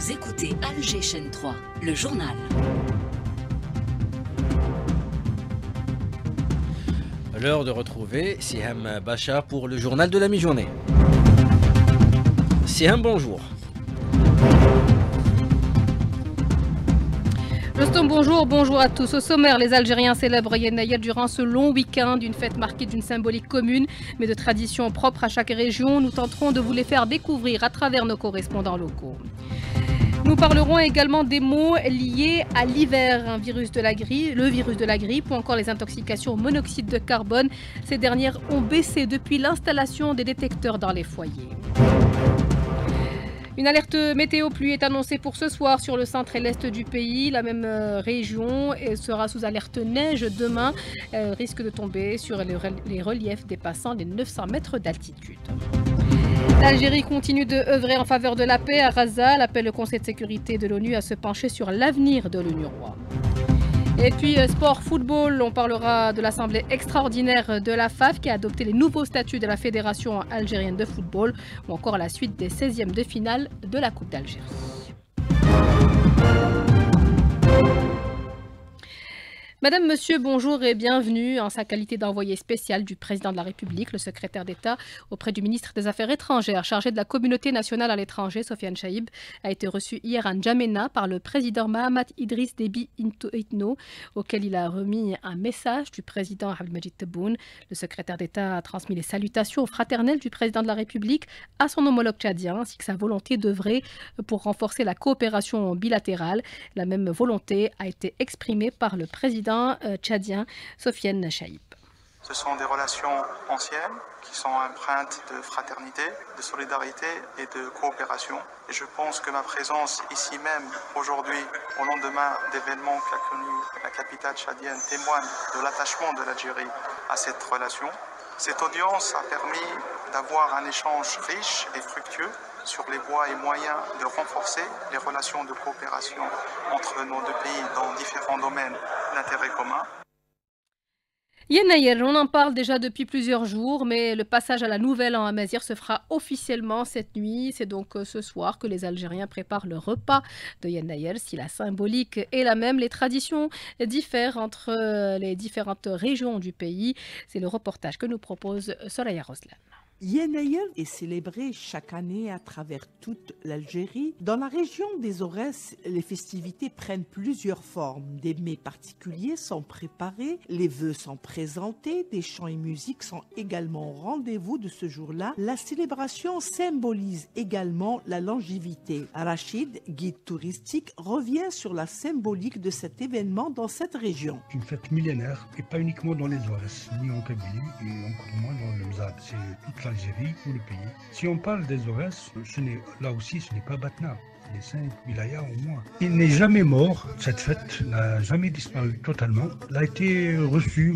Vous écoutez Alger Chaîne 3, le journal. L'heure de retrouver Siham Bacha pour le journal de la mi-journée. Siham, bonjour. Rostom, bonjour à tous. Au sommaire, les Algériens célèbrent Yen Ayel durant ce long week-end, une fête marquée d'une symbolique commune, mais de traditions propres à chaque région. Nous tenterons de vous les faire découvrir à travers nos correspondants locaux. Nous parlerons également des maux liés à l'hiver, le virus de la grippe ou encore les intoxications au monoxyde de carbone. Ces dernières ont baissé depuis l'installation des détecteurs dans les foyers. Une alerte météo pluie est annoncée pour ce soir sur le centre et l'est du pays. La même région sera sous alerte neige demain. Risque de tomber sur les reliefs dépassant les 900 mètres d'altitude. L'Algérie continue de œuvrer en faveur de la paix à Gaza. Elle appelle le Conseil de sécurité de l'ONU à se pencher sur l'avenir de l'UNRWA. Et puis sport, football, on parlera de l'assemblée extraordinaire de la FAF qui a adopté les nouveaux statuts de la Fédération algérienne de football ou encore la suite des 16e de finale de la Coupe d'Algérie. Madame, Monsieur, bonjour et bienvenue. En sa qualité d'envoyé spécial du président de la République, le secrétaire d'État auprès du ministre des Affaires étrangères chargé de la communauté nationale à l'étranger, Sofiane Chaïb, a été reçu hier à N'Djamena par le président Mahamat Idriss Déby Itno, auquel il a remis un message du président Abdelmadjid Tebboune. Le secrétaire d'État a transmis les salutations fraternelles du président de la République à son homologue tchadien, ainsi que sa volonté d'œuvrer pour renforcer la coopération bilatérale. La même volonté a été exprimée par le président tchadien Sofiane Chaïb. Ce sont des relations anciennes qui sont empreintes de fraternité, de solidarité et de coopération. Et je pense que ma présence ici même aujourd'hui, au lendemain d'événements qu'a connu la capitale tchadienne, témoigne de l'attachement de l'Algérie à cette relation. Cette audience a permis d'avoir un échange riche et fructueux sur les voies et moyens de renforcer les relations de coopération entre nos deux pays dans différents domaines d'intérêt commun. Yen Ayel, on en parle déjà depuis plusieurs jours, mais le passage à la Nouvelle An à Mazir se fera officiellement cette nuit. C'est donc ce soir que les Algériens préparent le repas de Yen Ayel. Si la symbolique est la même, les traditions diffèrent entre les différentes régions du pays. C'est le reportage que nous propose Soraya Roslan. Yen Ayel est célébré chaque année à travers toute l'Algérie. Dans la région des Aurès, les festivités prennent plusieurs formes. Des mets particuliers sont préparés, les vœux sont présentés, des chants et musiques sont également au rendez-vous de ce jour-là. La célébration symbolise également la longévité. Rachid, guide touristique, revient sur la symbolique de cet événement dans cette région. C'est une fête millénaire et pas uniquement dans les Aurès, ni en Kabylie, et encore moins dans le Mzad. C'est toute l'Algérie ou le pays. Si on parle des Aurès, là aussi ce n'est pas Batna, c'est les 5 wilayas au moins. Il n'est jamais mort, cette fête n'a jamais disparu totalement. Elle a été reçue,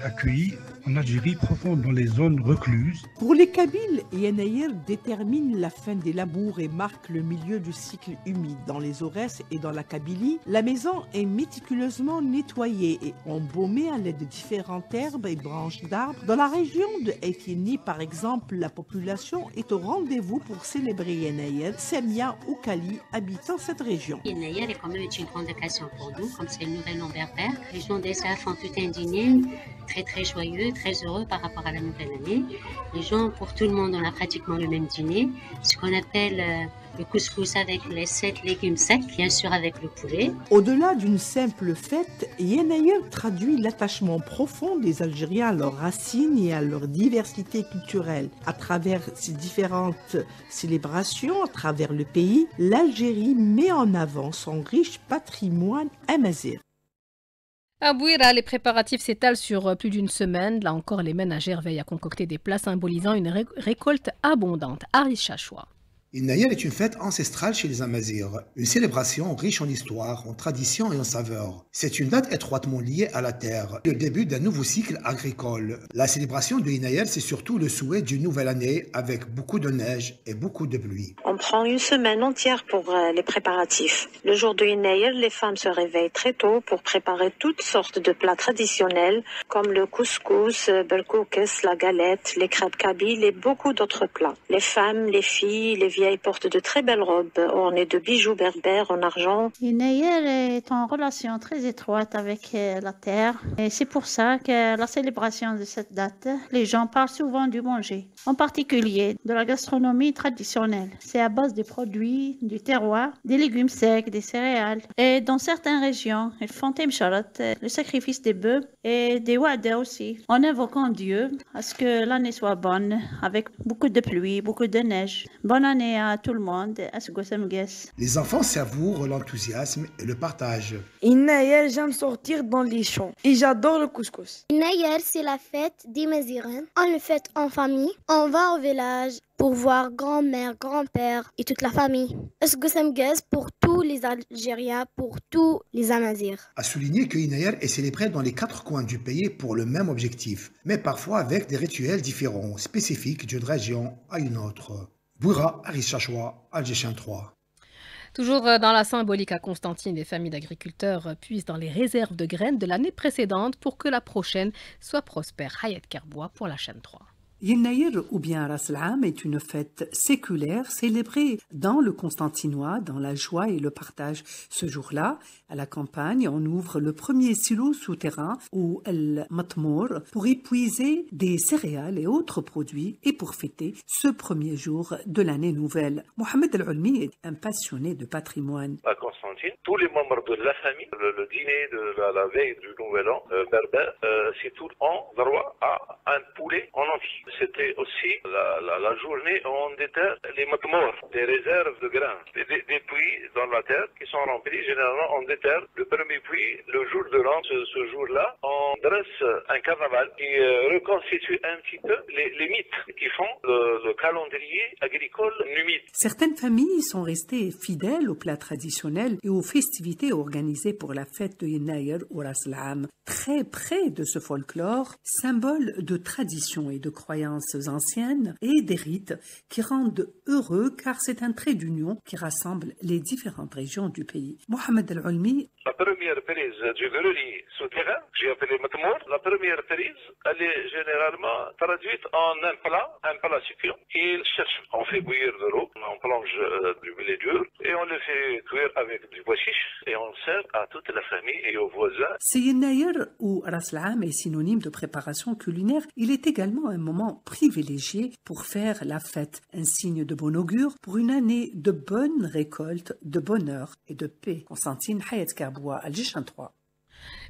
accueillie en Algérie profonde, dans les zones recluses. Pour les Kabyles, Yen Ayel détermine la fin des labours et marque le milieu du cycle humide. Dans les Aurès et dans la Kabylie, la maison est méticuleusement nettoyée et embaumée à l'aide de différentes herbes et branches d'arbres. Dans la région de Etini, par exemple, la population est au rendez-vous pour célébrer Yen Ayel. Semia ou Kali habitant cette région. Yen Ayel est quand même une grande occasion pour nous, comme c'est le nouvel an berbère. Les gens des Saf ont tout indigné, très joyeux, très heureux par rapport à la nouvelle année. Les gens, pour tout le monde, on a pratiquement le même dîner, ce qu'on appelle le couscous avec les 7 légumes secs, bien sûr avec le poulet. Au-delà d'une simple fête, Yen Ayel traduit l'attachement profond des Algériens à leurs racines et à leur diversité culturelle. À travers ces différentes célébrations, à travers le pays, l'Algérie met en avant son riche patrimoine amazigh. À Bouira, les préparatifs s'étalent sur plus d'une semaine. Là encore, les ménagères veillent à concocter des plats symbolisant une récolte abondante. Aris Chachoua. Yen Ayel est une fête ancestrale chez les Amazirs, une célébration riche en histoire, en tradition et en saveurs. C'est une date étroitement liée à la terre, le début d'un nouveau cycle agricole. La célébration de Yen Ayel, c'est surtout le souhait d'une nouvelle année avec beaucoup de neige et beaucoup de pluie. On prend une semaine entière pour les préparatifs. Le jour de Yen Ayel, les femmes se réveillent très tôt pour préparer toutes sortes de plats traditionnels comme le couscous, berkoukes, la galette, les crêpes kabyles et beaucoup d'autres plats. Les femmes, les filles, les vieilles portent de très belles robes ornées de bijoux berbères en argent. Inayer est en relation très étroite avec la terre et c'est pour ça que la célébration de cette date, les gens parlent souvent du manger, en particulier de la gastronomie traditionnelle. C'est à base des produits du terroir, des légumes secs, des céréales. Et dans certaines régions, ils font Timcharat, le sacrifice des bœufs et des wada aussi, en invoquant Dieu à ce que l'année soit bonne, avec beaucoup de pluie, beaucoup de neige. Bonne année à tout le monde. Les enfants savourent l'enthousiasme et le partage. Inayer, j'aime sortir dans les champs et j'adore le couscous. Inayer, c'est la fête des Mazirin. On le fête en famille. On va au village pour voir grand-mère, grand-père et toute la famille. Esgosemgues pour tous les Algériens, pour tous les Amazirs. À souligner que Inayer est célébré dans les 4 coins du pays pour le même objectif, mais parfois avec des rituels différents, spécifiques d'une région à une autre. Bouira, Aris-Chachoua, Algéchien 3. Toujours dans la symbolique à Constantine, les familles d'agriculteurs puisent dans les réserves de graines de l'année précédente pour que la prochaine soit prospère. Hayat Kerboua pour la chaîne 3. Yennayer ou bien Ras el-Am est une fête séculaire célébrée dans le Constantinois, dans la joie et le partage. Ce jour-là, à la campagne, on ouvre le premier silo souterrain ou el-Matmour pour épuiser des céréales et autres produits et pour fêter ce premier jour de l'année nouvelle. Mohamed El-Ulmi est un passionné de patrimoine. À Constantine, tous les membres de la famille, le dîner de la veille du Nouvel An berbère, c'est tout en droit à un poulet en entier. C'était aussi la journée où on déterre les matmours, des réserves de grains, des puits dans la terre qui sont remplis. Généralement, on déterre le premier puits le jour de l'an. Ce jour-là, on dresse un carnaval qui reconstitue un petit peu les mythes qui font le calendrier agricole numide. Certaines familles sont restées fidèles aux plats traditionnels et aux festivités organisées pour la fête de Yennayer ou Ras el-Am. Très près de ce folklore, symbole de tradition et de croyances anciennes et des rites qui rendent heureux car c'est un trait d'union qui rassemble les différentes régions du pays. Mohamed El-Ulmi. La première prise du grenier souterrain, j'ai appelé Matmour, la première prise, elle est généralement traduite en un plat succulent. Il cherche, on fait bouillir de l'eau, on plonge du blé dur et on le fait cuire avec du bois chiche et on sert à toute la famille et aux voisins. Si Yennayer ou Ras el-Am est synonyme de préparation culinaire, il est également un moment privilégié pour faire la fête, un signe de bon augure pour une année de bonne récolte, de bonheur et de paix. Constantine Hayat Kerboua, Algéchien 3.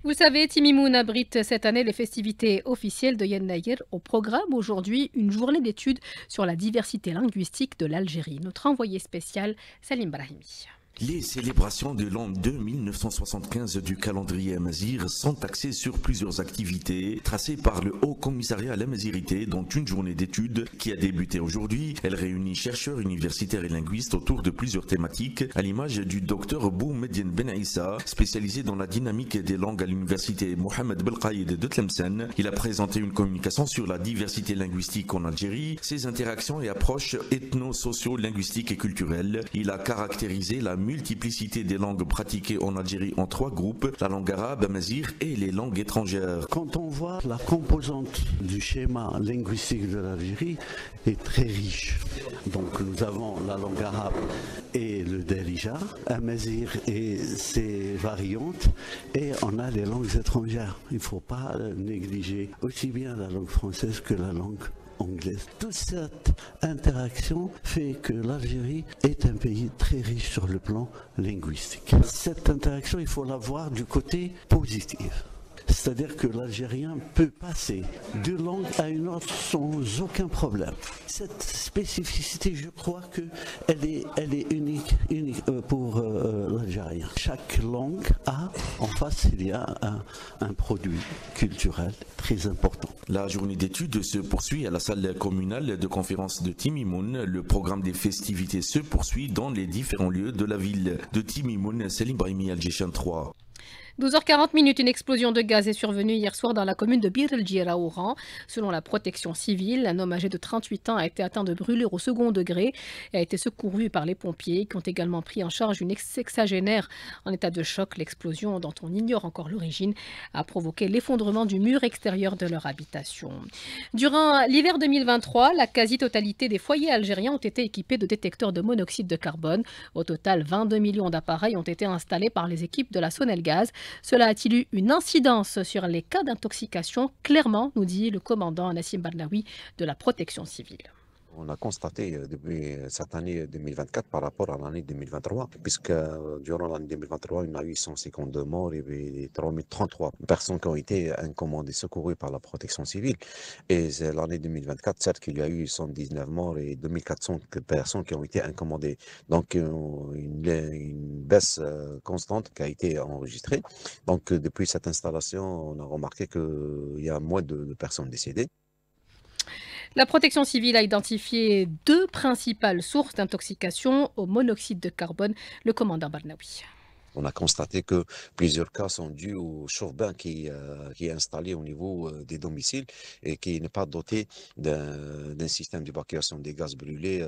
Vous savez, Timimoun abrite cette année les festivités officielles de Yennayer. Au programme aujourd'hui, une journée d'études sur la diversité linguistique de l'Algérie. Notre envoyé spécial, Salim Brahimi. Les célébrations de l'an 2975 du calendrier amazigh sont axées sur plusieurs activités tracées par le Haut Commissariat à l'Amazirité, dont une journée d'études qui a débuté aujourd'hui. Elle réunit chercheurs universitaires et linguistes autour de plusieurs thématiques, à l'image du docteur Boumediene Ben Issa, spécialisé dans la dynamique des langues à l'université Mohamed Belkhaïd de Tlemcen. Il a présenté une communication sur la diversité linguistique en Algérie, ses interactions et approches ethno-socio-linguistiques et culturelles. Il a caractérisé la multiplicité des langues pratiquées en Algérie en 3 groupes, la langue arabe, amazigh et les langues étrangères. Quand on voit la composante du schéma linguistique de l'Algérie est très riche. Donc nous avons la langue arabe et le Darija, amazigh et ses variantes, et on a les langues étrangères. Il ne faut pas négliger aussi bien la langue française que la langue anglaise. Toute cette interaction fait que l'Algérie est un pays très riche sur le plan linguistique. Cette interaction, il faut la voir du côté positif. C'est-à-dire que l'Algérien peut passer d'une langue à une autre sans aucun problème. Cette spécificité, je crois qu'elle est unique pour l'Algérien. Chaque langue a, en face, il y a un produit culturel très important. La journée d'études se poursuit à la salle communale de conférence de Timimoun. Le programme des festivités se poursuit dans les différents lieux de la ville de Timimoun. Salim Brahimi, Algéchien 3. 12h40, une explosion de gaz est survenue hier soir dans la commune de Bir El Djira au Oran. Selon la protection civile, un homme âgé de 38 ans a été atteint de brûlures au second degré et a été secouru par les pompiers qui ont également pris en charge une sexagénaire en état de choc. L'explosion, dont on ignore encore l'origine, a provoqué l'effondrement du mur extérieur de leur habitation. Durant l'hiver 2023, la quasi-totalité des foyers algériens ont été équipés de détecteurs de monoxyde de carbone. Au total, 22 millions d'appareils ont été installés par les équipes de la Sonelgaz. Cela a-t-il eu une incidence sur les cas d'intoxication? Clairement, nous dit le commandant Nassim Barnaoui de la protection civile. On a constaté depuis cette année 2024 par rapport à l'année 2023, puisque durant l'année 2023, il y a eu 152 morts et 3033 personnes qui ont été incommodées, secourues par la protection civile. Et l'année 2024, certes qu'il y a eu 119 morts et 2400 personnes qui ont été incommodées. Donc une baisse constante qui a été enregistrée. Donc depuis cette installation, on a remarqué qu'il y a moins de personnes décédées. La protection civile a identifié 2 principales sources d'intoxication au monoxyde de carbone. Le commandant Barnaoui. On a constaté que plusieurs cas sont dus au chauffe-bain qui est installé au niveau des domiciles et qui n'est pas doté d'un système d'évacuation des gaz brûlés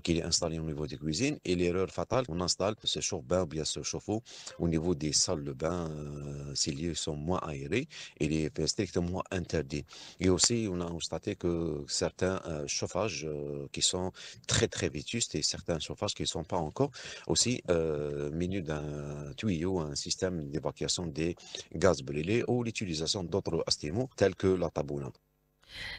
qui est installé au niveau des cuisines. Et l'erreur fatale, on installe ce chauffe-bain ou bien ce chauffe-eau au niveau des salles de bain. Ces lieux sont moins aérés et il est strictement interdit. Et aussi, on a constaté que certains chauffages qui sont très très vétustes et certains chauffages qui ne sont pas encore aussi munis d'un tuyau, un système d'évacuation des gaz brûlés ou l'utilisation d'autres astémos tels que la taboulante.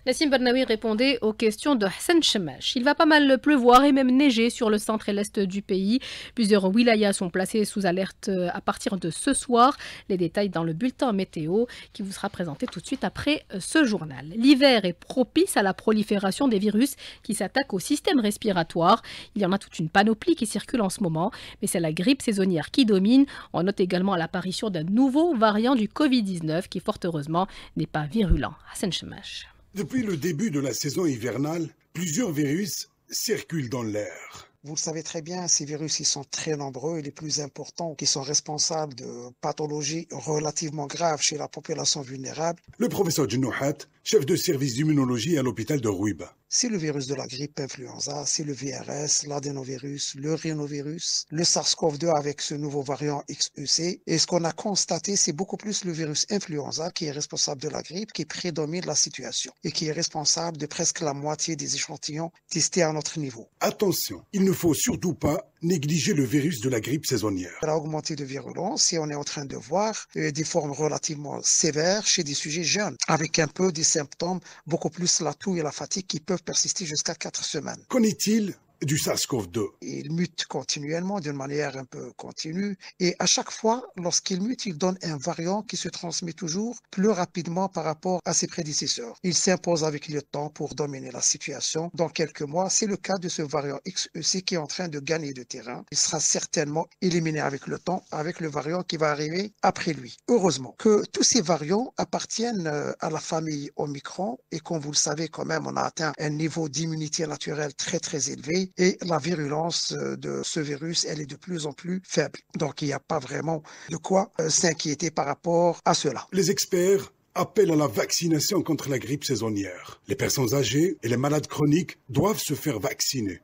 Nassim Barnaoui répondait aux questions de Hassan Chemash. Il va pas mal pleuvoir et même neiger sur le centre et l'est du pays. Plusieurs wilayas sont placés sous alerte à partir de ce soir. Les détails dans le bulletin météo qui vous sera présenté tout de suite après ce journal. L'hiver est propice à la prolifération des virus qui s'attaquent au système respiratoire. Il y en a toute une panoplie qui circule en ce moment, mais c'est la grippe saisonnière qui domine. On note également l'apparition d'un nouveau variant du Covid-19 qui, fort heureusement, n'est pas virulent. Hassan Chemash. Depuis le début de la saison hivernale, plusieurs virus circulent dans l'air. Vous le savez très bien, ces virus ils sont très nombreux et les plus importants qui sont responsables de pathologies relativement graves chez la population vulnérable. Le professeur Djenouhat, chef de service d'immunologie à l'hôpital de Rouiba. C'est le virus de la grippe influenza, c'est le VRS, l'adénovirus, le rhinovirus, le SARS-CoV-2 avec ce nouveau variant XEC. Et ce qu'on a constaté, c'est beaucoup plus le virus influenza qui est responsable de la grippe, qui prédomine la situation et qui est responsable de presque la moitié des échantillons testés à notre niveau. Attention, il ne faut surtout pas négliger le virus de la grippe saisonnière. Elle a augmenté de virulence et on est en train de voir des formes relativement sévères chez des sujets jeunes, avec un peu des symptômes, beaucoup plus la toux et la fatigue qui peuvent persister jusqu'à 4 semaines. Qu'en est-il du SARS-CoV-2? Il mute continuellement, d'une manière un peu continue, et à chaque fois, lorsqu'il mute, il donne un variant qui se transmet toujours plus rapidement par rapport à ses prédécesseurs. Il s'impose avec le temps pour dominer la situation. Dans quelques mois, c'est le cas de ce variant XEC qui est en train de gagner de terrain. Il sera certainement éliminé avec le temps, avec le variant qui va arriver après lui. Heureusement que tous ces variants appartiennent à la famille Omicron, et comme vous le savez quand même, on a atteint un niveau d'immunité naturelle très très élevé. Et la virulence de ce virus, elle est de plus en plus faible. Donc, il n'y a pas vraiment de quoi s'inquiéter par rapport à cela. Les experts appellent à la vaccination contre la grippe saisonnière. Les personnes âgées et les malades chroniques doivent se faire vacciner.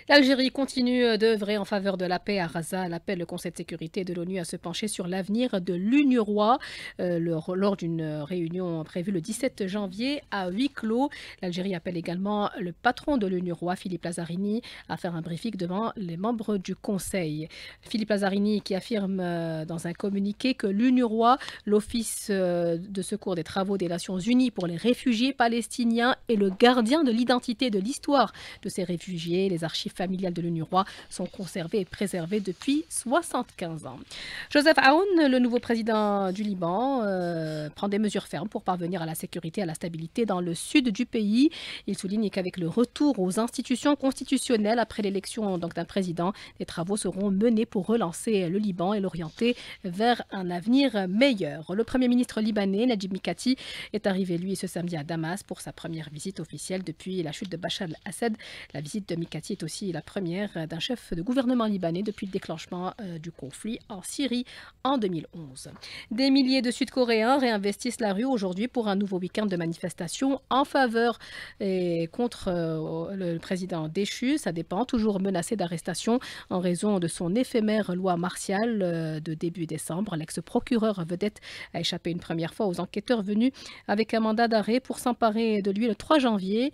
L'Algérie continue d'œuvrer en faveur de la paix à Gaza. Elle appelle le Conseil de sécurité de l'ONU à se pencher sur l'avenir de l'UNRWA lors d'une réunion prévue le 17 janvier à huis clos. L'Algérie appelle également le patron de l'UNRWA, Philippe Lazzarini, à faire un briefing devant les membres du Conseil. Philippe Lazzarini qui affirme dans un communiqué que l'UNRWA, l'Office de secours des travaux des Nations Unies pour les réfugiés palestiniens, est le gardien de l'identité et de l'histoire de ces réfugiés. Les archives familiales de l'UNRWA sont conservées et préservées depuis 75 ans. Joseph Aoun, le nouveau président du Liban, prend des mesures fermes pour parvenir à la sécurité et à la stabilité dans le sud du pays. Il souligne qu'avec le retour aux institutions constitutionnelles après l'élection d'un président, des travaux seront menés pour relancer le Liban et l'orienter vers un avenir meilleur. Le premier ministre libanais, Najib Mikati, est arrivé lui ce samedi à Damas pour sa première visite officielle depuis la chute de Bachar el-Assad. La visite de Mikati est aussi sortie, la première d'un chef de gouvernement libanais depuis le déclenchement du conflit en Syrie en 2011. Des milliers de Sud-Coréens réinvestissent la rue aujourd'hui pour un nouveau week-end de manifestations en faveur et contre le président déchu. Ça dépend, toujours menacé d'arrestation en raison de son éphémère loi martiale de début décembre. L'ex-procureur vedette a échappé une première fois aux enquêteurs venus avec un mandat d'arrêt pour s'emparer de lui le 3 janvier.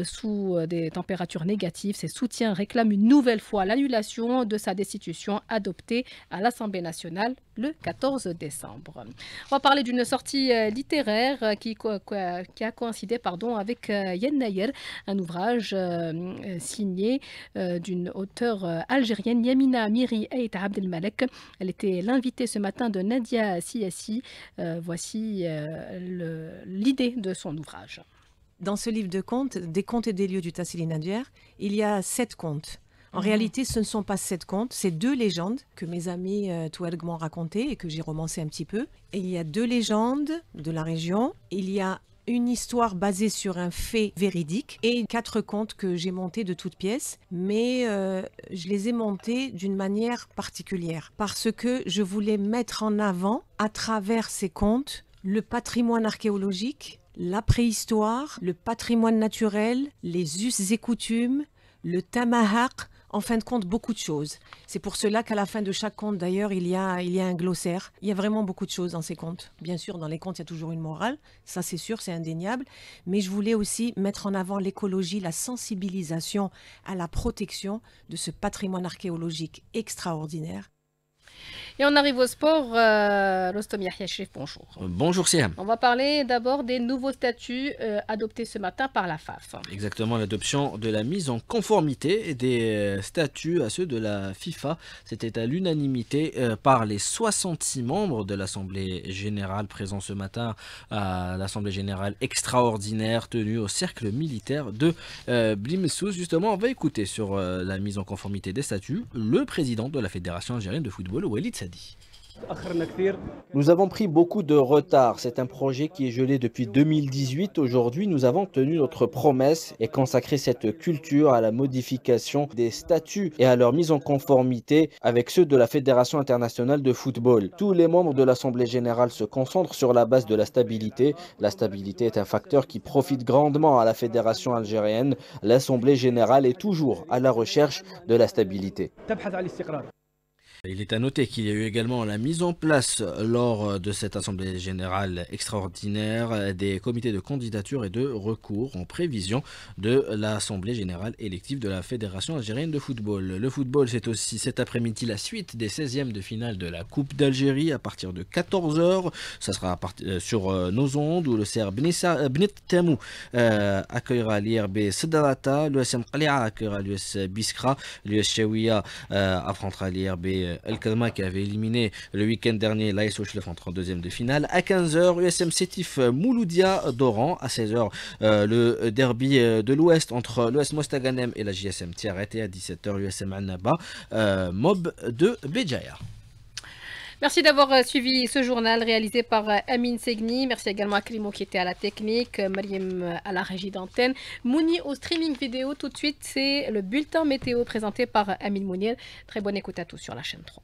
Sous des températures négatives, ses soutiens réclament une nouvelle fois l'annulation de sa destitution adoptée à l'Assemblée nationale le 14 décembre. On va parler d'une sortie littéraire qui a coïncidé avec Yen Nayer, un ouvrage signé d'une auteure algérienne, Yamina Amiri Ait Abdelmalek. Elle était l'invitée ce matin de Nadia Siassi. Voici l'idée de son ouvrage. Dans ce livre de contes, des contes et des lieux du Tassili Nadir, il y a 7 contes. En réalité, ce ne sont pas 7 contes, c'est 2 légendes que mes amis Touareg m'ont racontées et que j'ai romancées un petit peu. Et il y a 2 légendes de la région. Il y a une histoire basée sur un fait véridique et 4 contes que j'ai montés de toutes pièces, mais je les ai montés d'une manière particulière parce que je voulais mettre en avant, à travers ces contes, le patrimoine archéologique, la préhistoire, le patrimoine naturel, les us et coutumes, le tamahaq, en fin de compte, beaucoup de choses. C'est pour cela qu'à la fin de chaque conte, d'ailleurs, il y a un glossaire. Il y a vraiment beaucoup de choses dans ces contes. Bien sûr, dans les contes, il y a toujours une morale. Ça, c'est sûr, c'est indéniable. Mais je voulais aussi mettre en avant l'écologie, la sensibilisation à la protection de ce patrimoine archéologique extraordinaire. Et on arrive au sport. Rostom Yahya-Chef, bonjour. Bonjour Siam. On va parler d'abord des nouveaux statuts adoptés ce matin par la FAF. Exactement, l'adoption de la mise en conformité des statuts à ceux de la FIFA. C'était à l'unanimité par les 66 membres de l'Assemblée générale présents ce matin à l'Assemblée générale extraordinaire tenue au cercle militaire de Blimsous. Justement, on va écouter sur la mise en conformité des statuts le président de la Fédération algérienne de football, Walid Sadi. Nous avons pris beaucoup de retard. C'est un projet qui est gelé depuis 2018. Aujourd'hui, nous avons tenu notre promesse et consacré cette culture à la modification des statuts et à leur mise en conformité avec ceux de la Fédération internationale de football. Tous les membres de l'Assemblée générale se concentrent sur la base de la stabilité. La stabilité est un facteur qui profite grandement à la Fédération algérienne. L'Assemblée générale est toujours à la recherche de la stabilité. Il est à noter qu'il y a eu également la mise en place lors de cette assemblée générale extraordinaire des comités de candidature et de recours en prévision de l'assemblée générale élective de la Fédération algérienne de football. Le football, c'est aussi cet après-midi la suite des 16e de finale de la Coupe d'Algérie à partir de 14h. Ça sera sur nos ondes où le CR Benit Tamou accueillera l'IRB Sedarata, l'USM Qalia accueillera l'US Biskra, l'US Chaouia affrontera l'IRB El-Kalma qui avait éliminé le week-end dernier l'AS Ochlef en 32e de finale. À 15h, USM Sétif Mouloudia d'Oran. À 16h, le derby de l'Ouest entre l'US Mostaganem et la JSM Tiaret. Et à 17h, USM Annaba Mob de Béjaïa. Merci d'avoir suivi ce journal réalisé par Amine Segni. Merci également à Klimo qui était à la technique, Mariam à la régie d'antenne, Mouni au streaming vidéo. Tout de suite, c'est le bulletin météo présenté par Amine Mounir. Très bonne écoute à tous sur la chaîne 3.